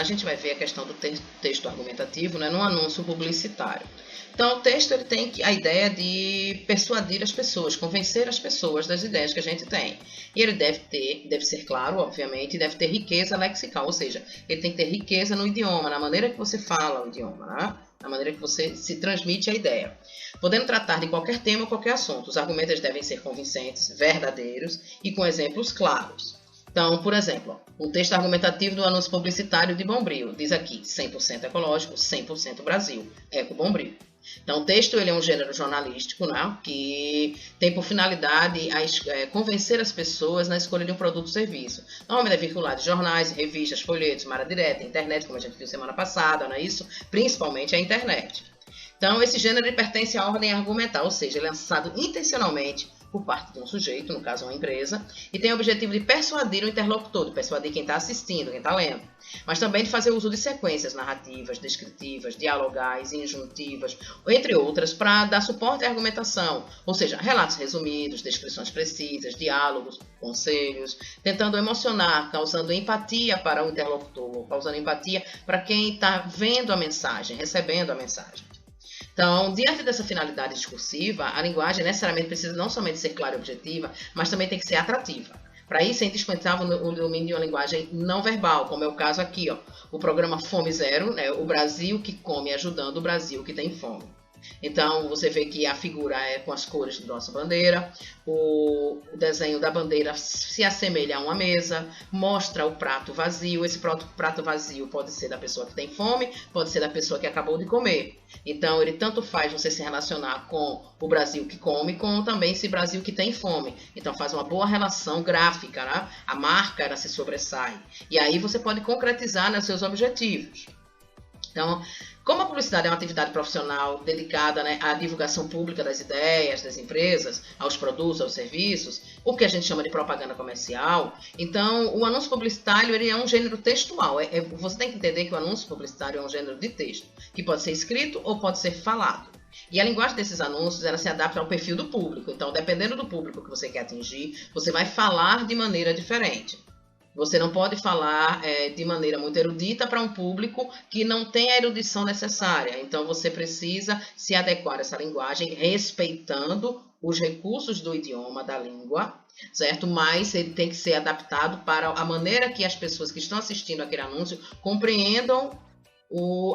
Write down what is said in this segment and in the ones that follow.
a gente vai ver a questão do texto argumentativo, né, num anúncio publicitário. Então, o texto ele tem a ideia de persuadir as pessoas, convencer as pessoas das ideias que a gente tem. E ele deve ser claro, obviamente, e deve ter riqueza lexical, ou seja, ele tem que ter riqueza no idioma, na maneira que você fala o idioma, né? Na maneira que você se transmite a ideia. Podendo tratar de qualquer tema ou qualquer assunto, os argumentos devem ser convincentes, verdadeiros e com exemplos claros. Então, por exemplo, um texto argumentativo do anúncio publicitário de Bombril diz aqui 100% ecológico, 100% Brasil, Eco Bombril. Então, o texto ele é um gênero jornalístico, né, que tem por finalidade convencer as pessoas na escolha de um produto ou serviço. Normalmente é vinculado a jornais, revistas, folhetos, Mara Direta, internet, como a gente viu semana passada, não é isso? Principalmente a internet. Então, esse gênero ele pertence à ordem argumental, ou seja, ele é lançado intencionalmente por parte de um sujeito, no caso uma empresa, e tem o objetivo de persuadir o interlocutor, de persuadir quem está assistindo, quem está lendo, mas também de fazer uso de sequências narrativas, descritivas, dialogais, injuntivas, entre outras, para dar suporte à argumentação, ou seja, relatos resumidos, descrições precisas, diálogos, conselhos, tentando emocionar, causando empatia para o interlocutor, causando empatia para quem está vendo a mensagem, recebendo a mensagem. Então, diante dessa finalidade discursiva, a linguagem necessariamente precisa não somente ser clara e objetiva, mas também tem que ser atrativa. Para isso, é indispensável o domínio de uma linguagem não verbal, como é o caso aqui, ó, o programa Fome Zero, né, o Brasil que come ajudando o Brasil que tem fome. Então, você vê que a figura é com as cores da nossa bandeira, o desenho da bandeira se assemelha a uma mesa, mostra o prato vazio. Esse prato vazio pode ser da pessoa que tem fome, pode ser da pessoa que acabou de comer. Então, ele tanto faz você se relacionar com o Brasil que come, como também esse Brasil que tem fome. Então, faz uma boa relação gráfica, né? A marca ela se sobressai. E aí você pode concretizar, né, seus objetivos. Então, como a publicidade é uma atividade profissional dedicada, né, à divulgação pública das ideias, das empresas, aos produtos, aos serviços, o que a gente chama de propaganda comercial, então o anúncio publicitário ele é um gênero textual. Você tem que entender que o anúncio publicitário é um gênero de texto, que pode ser escrito ou pode ser falado. E a linguagem desses anúncios ela se adapta ao perfil do público. Então, dependendo do público que você quer atingir, você vai falar de maneira diferente. Você não pode falar de maneira muito erudita para um público que não tem a erudição necessária. Então, você precisa se adequar a essa linguagem, respeitando os recursos do idioma, da língua, certo? Mas ele tem que ser adaptado para a maneira que as pessoas que estão assistindo aquele anúncio compreendam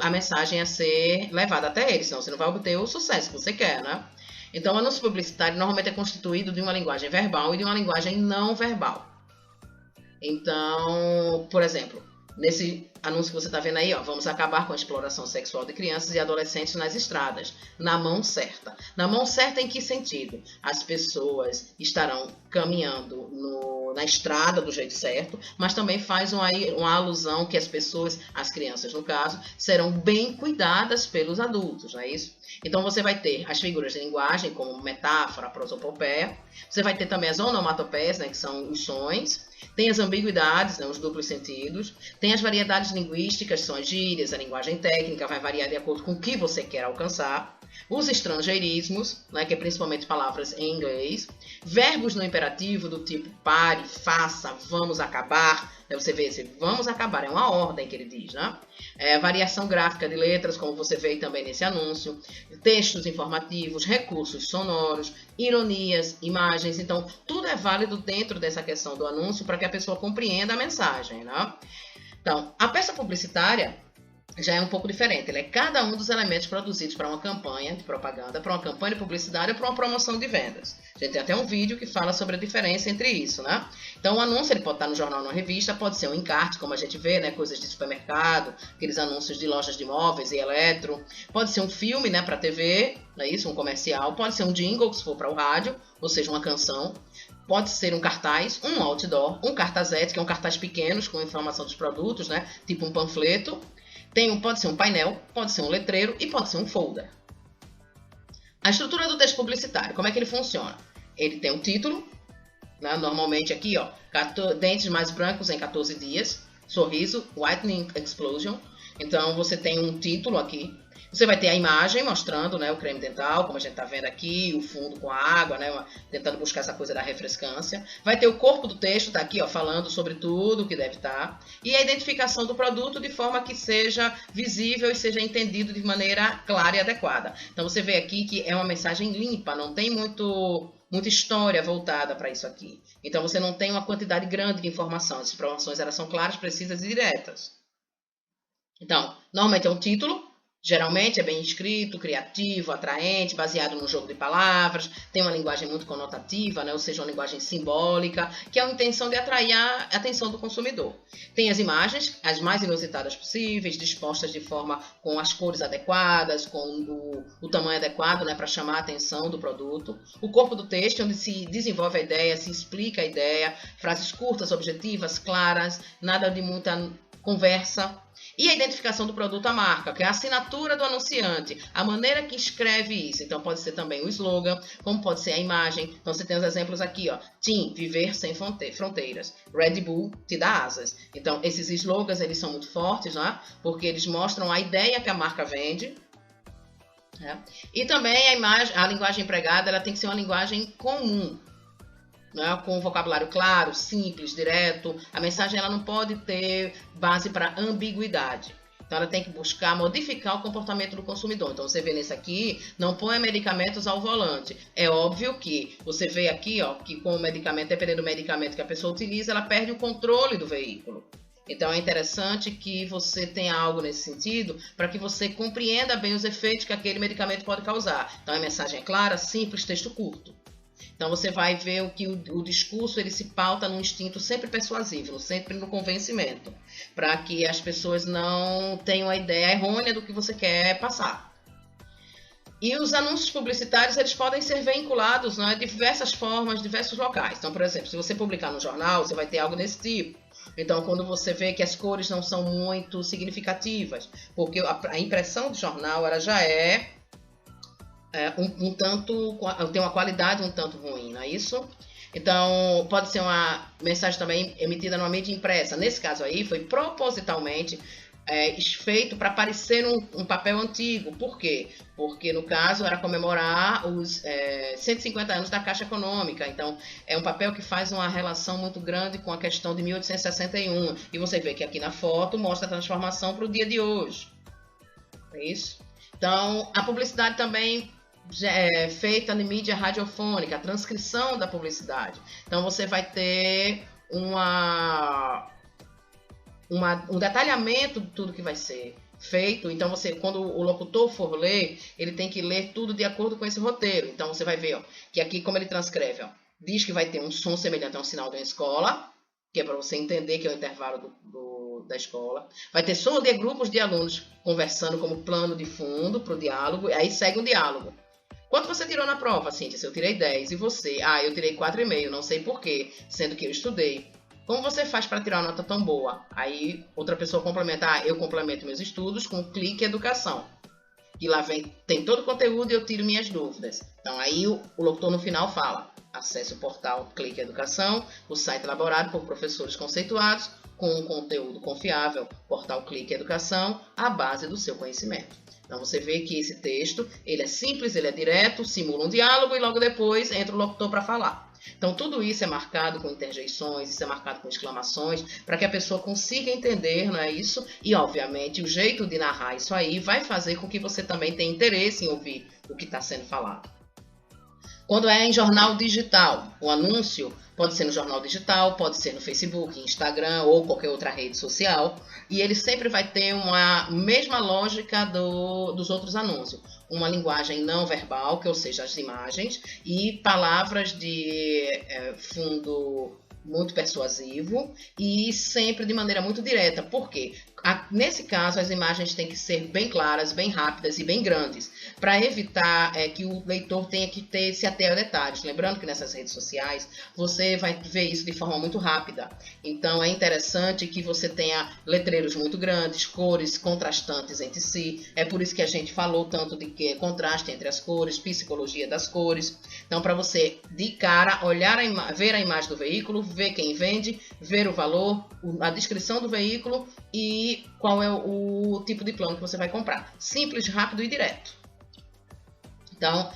a mensagem a ser levada até eles, senão você não vai obter o sucesso que você quer, né? Então, o anúncio publicitário normalmente é constituído de uma linguagem verbal e de uma linguagem não verbal. Então, por exemplo, nesse anúncio que você está vendo aí, ó, vamos acabar com a exploração sexual de crianças e adolescentes nas estradas, na mão certa. Na mão certa em que sentido? As pessoas estarão caminhando na estrada do jeito certo, mas também faz uma alusão que as pessoas, as crianças no caso, serão bem cuidadas pelos adultos, não é isso? Então você vai ter as figuras de linguagem, como metáfora, prosopopeia, você vai ter também as onomatopeias, né, que são os sons, tem as ambiguidades, né, os duplos sentidos, tem as variedades linguísticas, são as gírias, a linguagem técnica, vai variar de acordo com o que você quer alcançar, os estrangeirismos, né, que é principalmente palavras em inglês, verbos no imperativo do tipo pare, faça, vamos acabar, você vê esse vamos acabar, é uma ordem que ele diz, né? Variação gráfica de letras, como você vê também nesse anúncio, textos informativos, recursos sonoros, ironias, imagens, então tudo é válido dentro dessa questão do anúncio para que a pessoa compreenda a mensagem, né? Então, a peça publicitária já é um pouco diferente. Ele é cada um dos elementos produzidos para uma campanha de propaganda, para uma campanha de publicidade ou para uma promoção de vendas. A gente tem até um vídeo que fala sobre a diferença entre isso, né? Então, o anúncio ele pode estar no jornal ou na revista, pode ser um encarte, como a gente vê, né? Coisas de supermercado, aqueles anúncios de lojas de móveis e eletro. Pode ser um filme, né? Para TV, não é isso? Um comercial. Pode ser um jingle, se for para o rádio, ou seja, uma canção. Pode ser um cartaz, um outdoor, um cartazete, que é um cartaz pequeno com informação dos produtos, né? Tipo um panfleto. Pode ser um painel, pode ser um letreiro e pode ser um folder. A estrutura do texto publicitário, como é que ele funciona? Ele tem um título, né? Normalmente aqui, ó, dentes mais brancos em 14 dias, sorriso, whitening explosion. Então você tem um título aqui. Você vai ter a imagem mostrando, né, o creme dental, como a gente está vendo aqui, o fundo com a água, né, tentando buscar essa coisa da refrescância. Vai ter o corpo do texto, tá aqui, ó, falando sobre tudo que deve estar. E a identificação do produto de forma que seja visível e seja entendido de maneira clara e adequada. Então você vê aqui que é uma mensagem limpa, não tem muita história voltada para isso aqui. Então você não tem uma quantidade grande de informação. As informações elas são claras, precisas e diretas. Então, normalmente é um título. Geralmente é bem escrito, criativo, atraente, baseado num jogo de palavras, tem uma linguagem muito conotativa, né? Ou seja, uma linguagem simbólica, que é a intenção de atrair a atenção do consumidor. Tem as imagens, as mais inusitadas possíveis, dispostas de forma com as cores adequadas, com o tamanho adequado, né? Para chamar a atenção do produto. O corpo do texto, onde se desenvolve a ideia, se explica a ideia, frases curtas, objetivas, claras, nada de muita conversa. E a identificação do produto à marca, que é a assinatura do anunciante, a maneira que escreve isso. Então pode ser também o slogan, como pode ser a imagem. Então você tem os exemplos aqui, ó. TIM, viver sem fronteiras. Red Bull, te dá asas. Então esses slogans, eles são muito fortes, né? Porque eles mostram a ideia que a marca vende. Né? E também a linguagem empregada, ela tem que ser uma linguagem comum. Né, com um vocabulário claro, simples, direto. A mensagem ela não pode ter base para ambiguidade. Então ela tem que buscar modificar o comportamento do consumidor. Então você vê nesse aqui, não põe medicamentos ao volante. É óbvio que você vê aqui, ó, que com o medicamento, dependendo do medicamento que a pessoa utiliza, ela perde o controle do veículo. Então é interessante que você tenha algo nesse sentido para que você compreenda bem os efeitos que aquele medicamento pode causar. Então a mensagem é clara, simples, texto curto. Então você vai ver que o discurso ele se pauta num instinto sempre persuasivo, sempre no convencimento, para que as pessoas não tenham a ideia errônea do que você quer passar. E os anúncios publicitários eles podem ser vinculados, né, de diversas formas, diversos locais. Então, por exemplo, se você publicar no jornal, você vai ter algo desse tipo. Então, quando você vê que as cores não são muito significativas, porque a impressão do jornal ela já tem uma qualidade um tanto ruim, não é isso? Então, pode ser uma mensagem também emitida numa mídia impressa. Nesse caso aí, foi propositalmente feito para parecer um papel antigo. Por quê? Porque, no caso, era comemorar os 150 anos da Caixa Econômica. Então, é um papel que faz uma relação muito grande com a questão de 1861. E você vê que aqui na foto mostra a transformação para o dia de hoje. É isso? Então, a publicidade também é feita em mídia radiofônica, a transcrição da publicidade. Então você vai ter um detalhamento de tudo que vai ser feito. Então quando o locutor for ler, ele tem que ler tudo de acordo com esse roteiro. Então você vai ver, ó, que aqui como ele transcreve, ó, diz que vai ter um som semelhante a um sinal de uma escola, que é para você entender que é o intervalo da escola. Vai ter som de grupos de alunos conversando como plano de fundo para o diálogo, e aí segue um diálogo. Quanto você tirou na prova, Cíntia? Eu tirei 10. E você? Eu tirei 4,5. Não sei porquê, sendo que eu estudei. Como você faz para tirar uma nota tão boa? Aí outra pessoa complementa. Eu complemento meus estudos com Clique Educação. E lá tem todo o conteúdo e eu tiro minhas dúvidas. Então aí o locutor no final fala: acesse o portal Clique Educação, o site elaborado por professores conceituados, com um conteúdo confiável. Portal Clique Educação, a base do seu conhecimento. Então você vê que esse texto, ele é simples, ele é direto, simula um diálogo e logo depois entra o locutor para falar. Então tudo isso é marcado com interjeições, isso é marcado com exclamações, para que a pessoa consiga entender, não é isso? E obviamente o jeito de narrar isso aí vai fazer com que você também tenha interesse em ouvir o que está sendo falado. Quando é em jornal digital, o anúncio pode ser no jornal digital, pode ser no Facebook, Instagram ou qualquer outra rede social. E ele sempre vai ter uma mesma lógica dos outros anúncios. Uma linguagem não verbal, ou seja, as imagens, e palavras de fundo muito persuasivo e sempre de maneira muito direta. Por quê? Nesse caso, as imagens têm que ser bem claras, bem rápidas e bem grandes. para evitar que o leitor tenha que se ater a detalhes. Lembrando que nessas redes sociais você vai ver isso de forma muito rápida. Então é interessante que você tenha letreiros muito grandes, cores contrastantes entre si. É por isso que a gente falou tanto de que contraste entre as cores, psicologia das cores. Então, para você de cara olhar ver a imagem do veículo, ver quem vende, ver o valor, a descrição do veículo e qual é o tipo de plano que você vai comprar. Simples, rápido e direto. Então,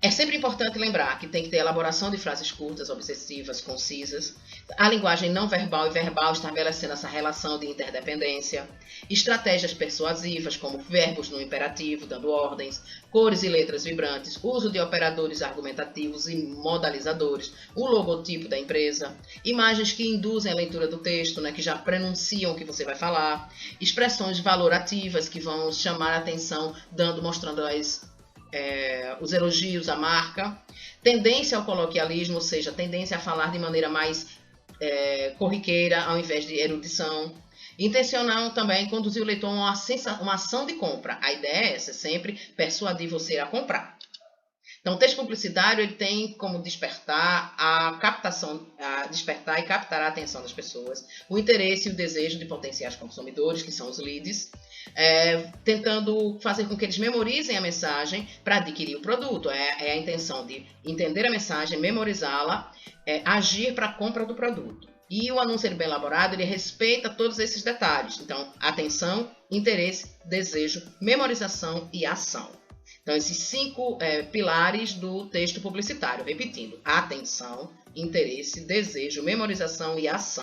é sempre importante lembrar que tem que ter elaboração de frases curtas, objetivas, concisas, a linguagem não verbal e verbal estabelecendo essa relação de interdependência, estratégias persuasivas como verbos no imperativo, dando ordens, cores e letras vibrantes, uso de operadores argumentativos e modalizadores, o logotipo da empresa, imagens que induzem a leitura do texto, que já prenunciam o que você vai falar, expressões valorativas que vão chamar a atenção, mostrando os elogios à marca, tendência ao coloquialismo, ou seja, tendência a falar de maneira mais corriqueira ao invés de erudição. Intencional também conduzir o leitor a uma ação de compra. A ideia é essa, sempre persuadir você a comprar. Então, o texto publicitário ele tem como despertar despertar e captar a atenção das pessoas, o interesse e o desejo de potenciais consumidores, que são os leads, tentando fazer com que eles memorizem a mensagem para adquirir o produto. É a intenção de entender a mensagem, memorizá-la, agir para a compra do produto. E o anúncio bem elaborado, ele respeita todos esses detalhes. Então, atenção, interesse, desejo, memorização e ação. Então, esses 5 pilares do texto publicitário. Repetindo, atenção, interesse, desejo, memorização e ação.